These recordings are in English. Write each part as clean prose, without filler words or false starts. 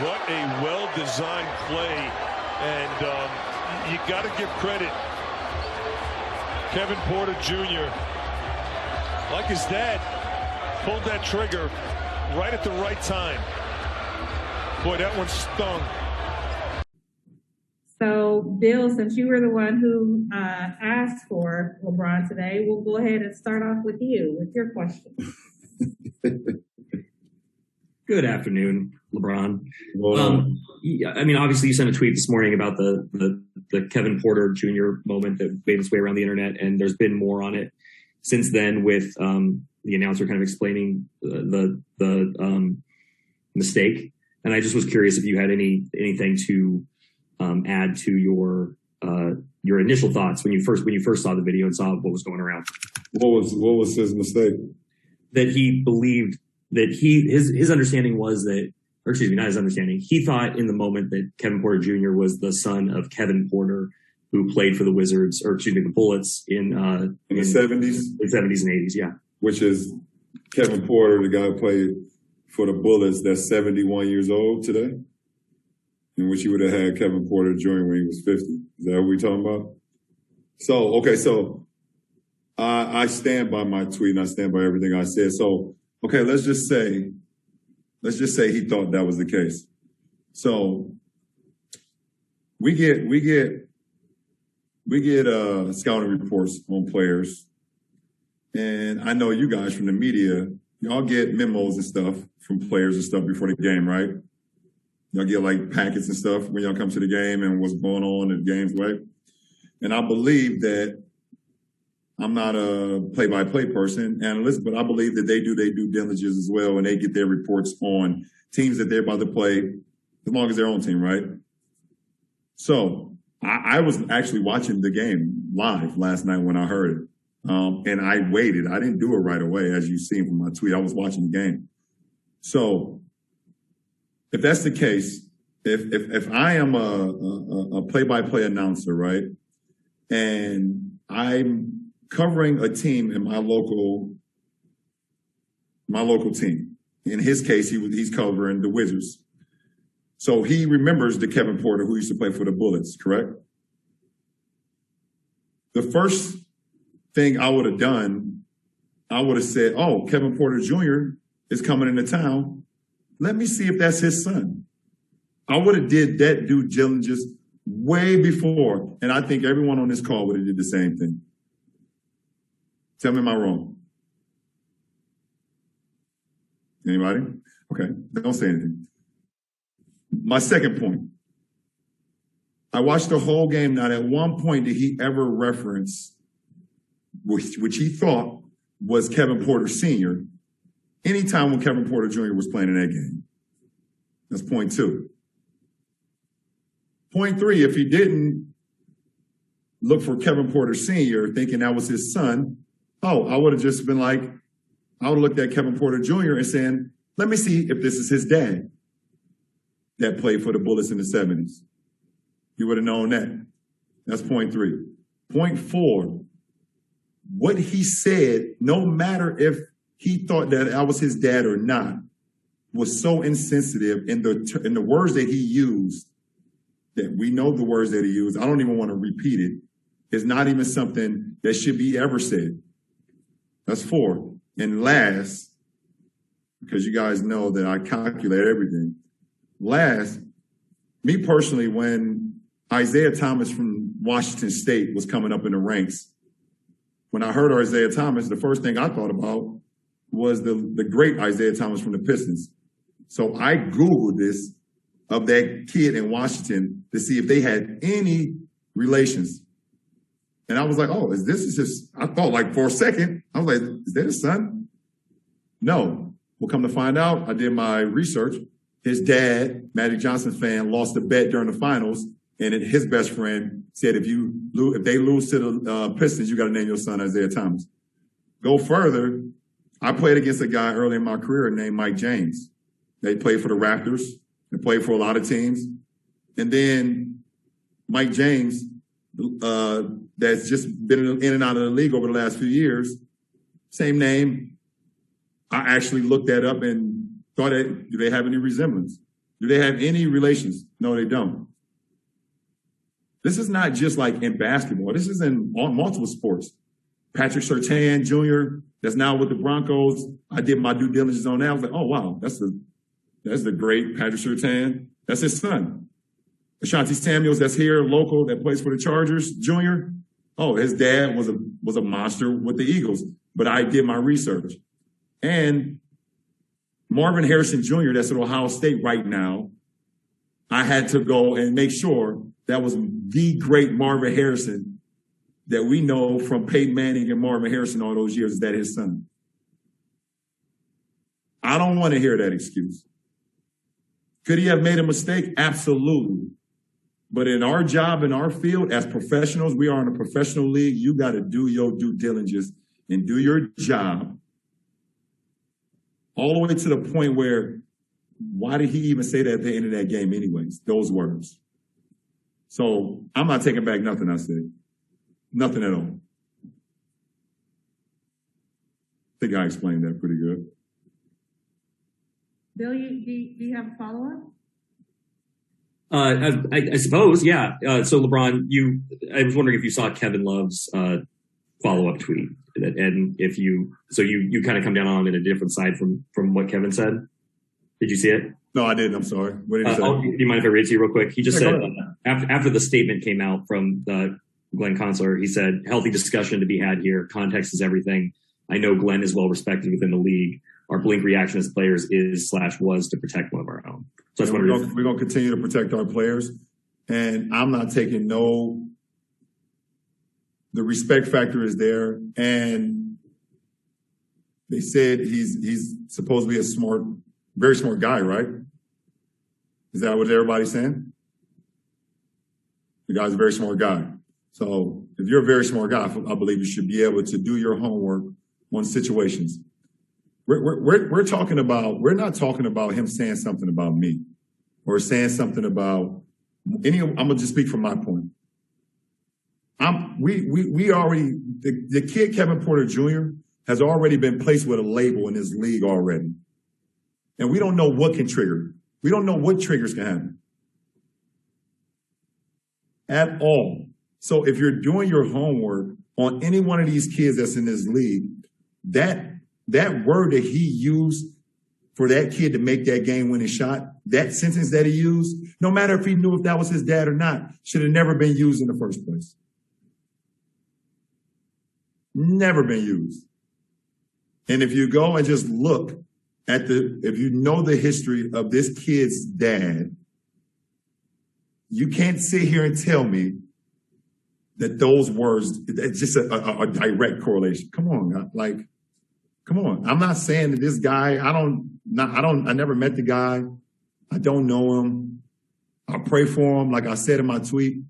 What a well-designed play, and you got to give credit. Kevin Porter Jr., like his dad, pulled that trigger right at the right time. Boy, that one stung. So, Bill, since you were the one who asked for LeBron today, we'll go ahead and start off with you with your question. Good afternoon, LeBron. I mean, obviously, you sent a tweet this morning about the Kevin Porter Jr. moment that made its way around the internet, and there's been more on it since then with the announcer kind of explaining the mistake. And I just was curious if you had anything to add to your initial thoughts when you first saw the video and saw what was going around. What was his mistake? That he believed that his understanding was that, or excuse me, not his understanding. He thought in the moment that Kevin Porter Jr. was the son of Kevin Porter, who played for the Wizards, or excuse me, the Bullets in the 70s? The 70s and 80s, yeah. Which is Kevin Porter, the guy who played for the Bullets, that's 71 years old today? In which you would have had Kevin Porter Jr. when he was 50. Is that what we're talking about? So I stand by my tweet and I stand by everything I said. So, okay, let's just say he thought that was the case. So we get scouting reports on players, and I know you guys from the media, y'all get memos and stuff from players and stuff before the game, right? Y'all get like packets and stuff when y'all come to the game and what's going on in the games, right? And I believe that I'm not a play-by-play person, analyst, but I believe that they do their due diligence as well, and they get their reports on teams that they're about to play, as long as their own team, right? So I was actually watching the game live last night when I heard it, and I waited. I didn't do it right away, as you've seen from my tweet. I was watching the game. So if that's the case, if I am a play-by-play announcer, right, and I'm covering a team in my local team. In his case, he's covering the Wizards. So he remembers the Kevin Porter who used to play for the Bullets, correct? The first thing I would have done, I would have said, oh, Kevin Porter Jr. is coming into town. Let me see if that's his son. I would have did that due diligence way before, and I think everyone on this call would have did the same thing. Tell me, am I wrong? Anybody? Okay, don't say anything. My second point. I watched the whole game. Not at one point did he ever reference, which he thought was Kevin Porter Sr., anytime when Kevin Porter Jr. was playing in that game. That's point two. Point three, if he didn't look for Kevin Porter Sr., thinking that was his son, I would have just been like, I would have looked at Kevin Porter Jr. and saying, let me see if this is his dad that played for the Bullets in the 70s. You would have known that. That's point three. Point four, what he said, no matter if he thought that I was his dad or not, was so insensitive in the words that he used, that we know the words that he used. I don't even want to repeat it. It's not even something that should be ever said. That's four. And last, because you guys know that I calculate everything. Last, me personally, when Isaiah Thomas from Washington State was coming up in the ranks, when I heard Isaiah Thomas, the first thing I thought about was the great Isaiah Thomas from the Pistons. So I Googled this of that kid in Washington to see if they had any relations. And I was like, oh, I thought like for a second, I was like, is that his son? No. Well, come to find out, I did my research. His dad, Magic Johnson fan, lost a bet during the finals. And his best friend said, if they lose to the Pistons, you got to name your son Isaiah Thomas. Go further, I played against a guy early in my career named Mike James. They played for the Raptors. They played for a lot of teams. And then Mike James, that's just been in and out of the league over the last few years, same name. I actually looked that up and thought, do they have any resemblance? Do they have any relations? No, they don't. This is not just like in basketball. This is in multiple sports. Patrick Surtain Jr., that's now with the Broncos. I did my due diligence on that. I was like, oh, wow, that's the great Patrick Surtain. That's his son. Ashanti Samuels, that's here, local, that plays for the Chargers, Jr. Oh, his dad was a monster with the Eagles, but I did my research. And Marvin Harrison Jr., that's at Ohio State right now, I had to go and make sure that was the great Marvin Harrison that we know from Peyton Manning and Marvin Harrison all those years, is that his son. I don't want to hear that excuse. Could he have made a mistake? Absolutely. But in our job, in our field, as professionals, we are in a professional league, you got to do your due diligence and do your job all the way to the point where, why did he even say that at the end of that game anyways, those words? So I'm not taking back nothing I said. Nothing at all. I think I explained that pretty good. Bill, do you have a follow-up? I suppose, yeah. So LeBron, I was wondering if you saw Kevin Love's follow-up tweet, and if you kind of come down on it a different side from what Kevin said. Did you see it? No, I didn't. I'm sorry. What did he say? Do you mind if I read it to you real quick? He just said after the statement came out from Glenn Consler, he said, "Healthy discussion to be had here. Context is everything. I know Glenn is well respected within the league. Our blink reaction as players was to protect one of our own." So we're going to continue to protect our players, and I'm not taking the respect factor is there, and they said he's supposed to be a very smart guy, right? Is that what everybody's saying? The guy's a very smart guy. So if you're a very smart guy, I believe you should be able to do your homework on situations. We're not talking about him saying something about me or saying something about I'm gonna just speak from my point. We already, the kid Kevin Porter Jr. has already been placed with a label in this league already. And we don't know what can trigger. We don't know what triggers can happen at all. So if you're doing your homework on any one of these kids that's in this league, that word that he used for that kid to make that game-winning shot, that sentence that he used, no matter if he knew if that was his dad or not, should have never been used in the first place. Never been used. And if you go and just look at if you know the history of this kid's dad, you can't sit here and tell me that those words, it's just a direct correlation. Come on, come on. I'm not saying that this guy, I never met the guy. I don't know him. I pray for him, like I said in my tweet.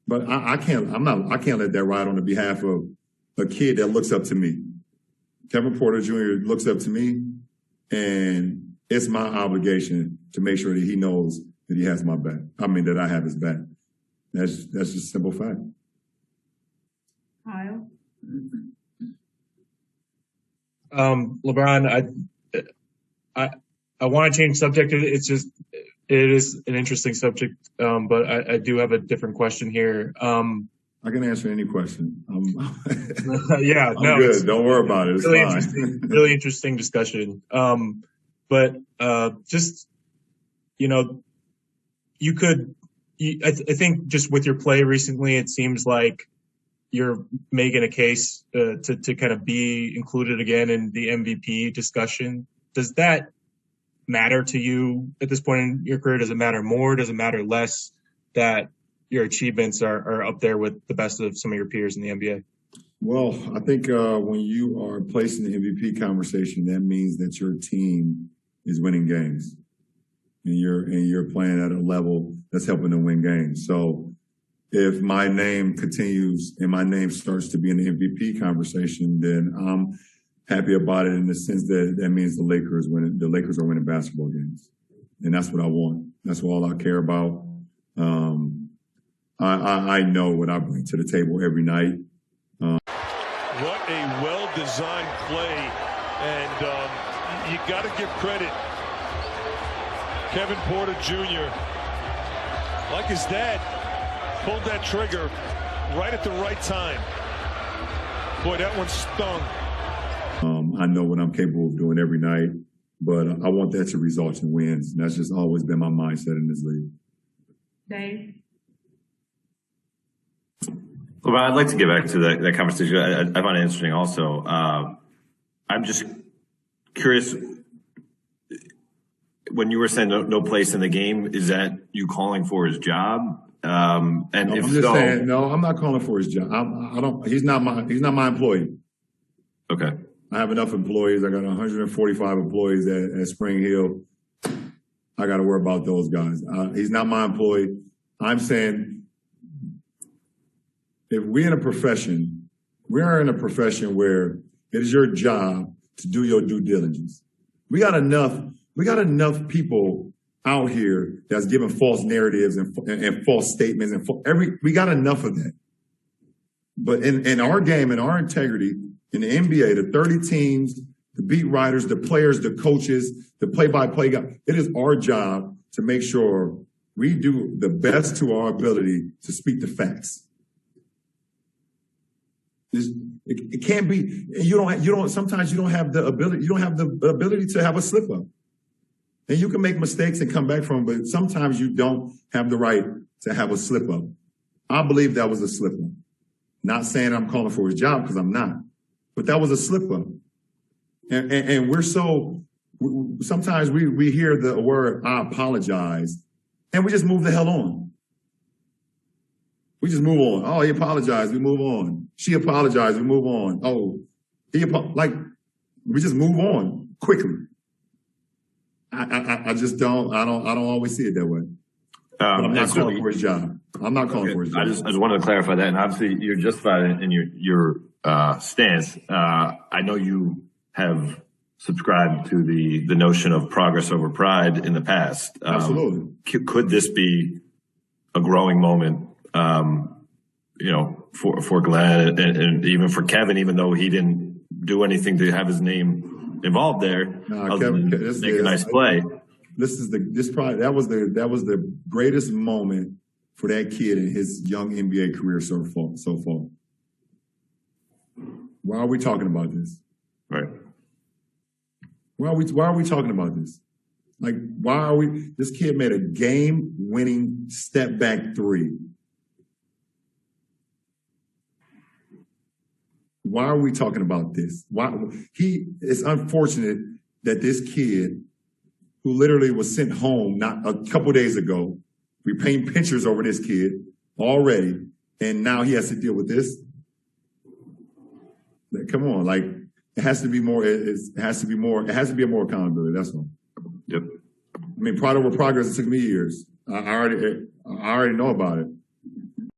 But I can't let that ride on the behalf of a kid that looks up to me. Kevin Porter Jr. looks up to me, and it's my obligation to make sure that he knows that he has my back. That I have his back. That's just a simple fact. Kyle? LeBron, I want to change subject. It is an interesting subject, but I do have a different question here. I can answer any question. Yeah, I'm good. Don't worry about it. It's really fine. Really interesting discussion. But just, I think just with your play recently, it seems like you're making a case to kind of be included again in the MVP discussion. Does that matter to you at this point in your career? Does it matter more? Does it matter less that your achievements are up there with the best of some of your peers in the NBA? Well, I think when you are placed in the MVP conversation, that means that your team is winning games, and you're playing at a level that's helping them win games. So if my name continues and my name starts to be in the MVP conversation, then I'm happy about it in the sense that means the Lakers are winning basketball games. And that's what I want. That's all I care about. I know what I bring to the table every night. What a well-designed play. And you got to give credit Kevin Porter Jr., like his dad, pulled that trigger right at the right time. Boy, that one stung. I know what I'm capable of doing every night, but I want that to result in wins. And that's just always been my mindset in this league. Dave? Well, I'd like to get back to that conversation. I find it interesting also. I'm just curious, when you were saying no place in the game, is that you calling for his job? And No, if I'm just so, saying, no, I'm not calling for his job. He's not my employee. okay. I have enough employees. I got 145 employees at Spring Hill. I got to worry about those guys. He's not my employee. I'm saying if we're in a profession where it is your job to do your due diligence. We got enough people out here that's giving false narratives and false statements we got enough of that. But in our game, in our integrity, in the NBA, the 30 teams, the beat writers, the players, the coaches, the play-by-play guy, it is our job to make sure we do the best to our ability to speak the facts. It can't be. Sometimes you don't have the ability to have a slip up, and you can make mistakes and come back from them. But sometimes you don't have the right to have a slip up. I believe that was a slip up. Not saying I'm calling for his job because I'm not, but that was a slip up. And sometimes we hear the word "I apologize," and we just move the hell on. We just move on. Oh, he apologized. We move on. She apologized. We move on. Oh, we just move on quickly. I just don't. I don't always see it that way. But I'm not calling for his job. I'm not calling for his job. I just wanted to clarify that, and obviously you're justified in your stance. I know you have subscribed to the notion of progress over pride in the past. Absolutely. Could this be a growing moment? For Glenn and even for Kevin, even though he didn't do anything to have his name involved there, Kevin, make a nice play. That was the greatest moment for that kid in his young NBA career so far. Why are we talking about this? Right. Why are we talking about this? Like, this kid made a game-winning step-back three. Why are we talking about this? It's unfortunate that this kid, who literally was sent home not a couple days ago, we paint pictures over this kid already, and now he has to deal with this. Like, come on, like it has to be more. It has to be more accountability. That's all. Yep. I mean, pride over progress. It took me years. I already know about it.